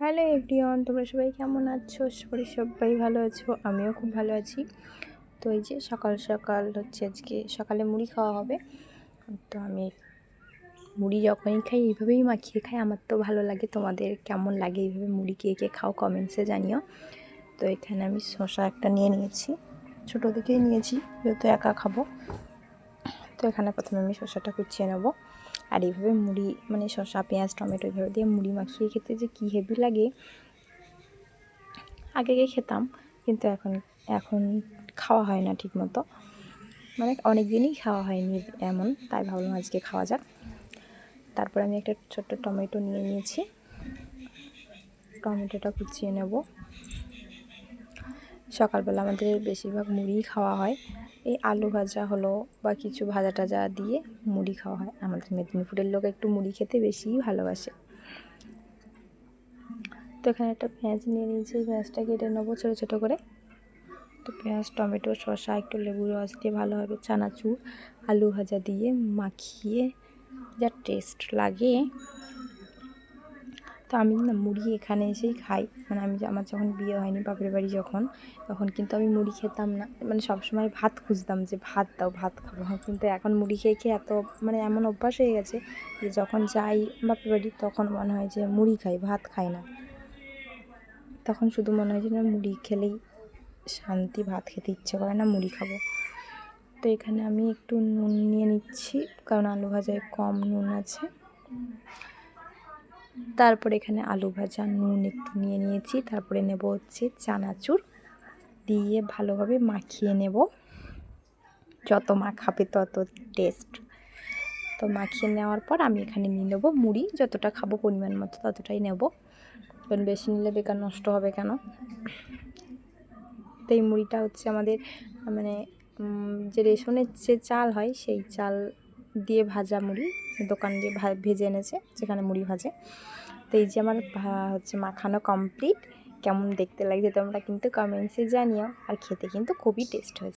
Hello everyone, তোমরা সবাই কেমন আছো? আশা করি সবাই ভালো আছো। আমিও খুব ভালো আছি। তো এই যে সকাল সকাল হচ্ছে আজকে সকালে মুড়ি খাওয়া হবে। তো আমি মুড়ি যখনই খাই এইভাবেই মাখিয়ে খাই। আমার তো ভালো লাগে। তোমাদের কেমন লাগে এইভাবে মুড়ি কে কে খাও কমেন্টসে জানিও। তো এখানে আমি শসা একটা নিয়ে নিয়েছি, ছোটো দিকেই নিয়েছি যেহেতু একা খাবো। তো এখানে প্রথমে আমি শসাটা কুচিয়ে নেবো। আর এইভাবে মুড়ি মানে শসা পেঁয়াজ টমেটো এইভাবে দিয়ে মুড়ি মাখিয়ে খেতে যে কী হেভি লাগে। আগে খেতাম, কিন্তু এখন খাওয়া হয় না ঠিক মতো, মানে অনেক দিনই খাওয়া হয়নি এমন, তাই ভাবলাম আজকে খাওয়া যাক। তারপর আমি একটা ছোট্ট টমেটো নিয়ে নিয়েছি, টমেটোটা কুচিয়ে নেব। সকালবেলা আমাদের বেশিরভাগ মুড়িই খাওয়া হয়, এই আলু ভাজা হলো বা কিছু ভাজা টাজা দিয়ে মুড়ি খাওয়া হয়। আমাদের মেদিনীপুরের লোক একটু মুড়ি খেতে বেশিই ভালোবাসে। তো এখানে একটা পেঁয়াজ নিয়ে নিয়েছি, পেঁয়াজটা কেটে নেবো ছোটো ছোটো করে। তো পেঁয়াজ টমেটো শসা একটু লেবুর রস দিয়ে ভালোভাবে চানাচুর আলু ভাজা দিয়ে মাখিয়ে যা টেস্ট লাগে। তো আমি না মুড়ি এখানে এসেই খাই, মানে আমার যখন বিয়ে হয়নি বাপের বাড়ি তখন কিন্তু আমি মুড়ি খেতাম না, মানে সবসময় ভাত খুঁজতাম যে ভাত দাও ভাত খাবো। কিন্তু এখন মুড়ি খেয়ে খেয়ে এত মানে এমন অভ্যাস হয়ে গেছে যে যখন যাই বাপের বাড়ি তখন মনে হয় যে মুড়ি খাই, ভাত খাই না। তখন শুধু মনে হয় যে না মুড়ি খেলেই শান্তি, ভাত খেতে ইচ্ছে করে না, মুড়ি খাবো। তো এখানে আমি একটু নুন নিয়ে নিচ্ছি, কারণ আলু ভাজায় কম নুন আছে। তারপর এখানে আলু ভাজা নুন একটু নিয়ে নিয়েছি। তারপরে নেব হচ্ছে চানাচুর দিয়ে ভালোভাবে মাখিয়ে নেব, যত মাখাবে তত টেস্ট। তো মাখিয়ে নেওয়ার পর আমি এখানে নিয়ে নেবো মুড়ি, যতটা খাবো পরিমাণ মতো ততটাই নেব, কারণ বেশি নিলে বেকার নষ্ট হবে কেন। তো এই মুড়িটা হচ্ছে আমাদের মানে যে রেশনের যে চাল হয় সেই চাল দিয়ে ভাজা মুড়ি, দোকান দিয়ে ভেজে এনেছে যেখানে মুড়ি ভাজে। তো এই যে আমার হচ্ছে মাখানো কমপ্লিট। কেমন দেখতে লাগছে তোমরা কিন্তু কমেন্টসে জানিও, আর খেতে কিন্তু খুবই টেস্ট হয়েছে।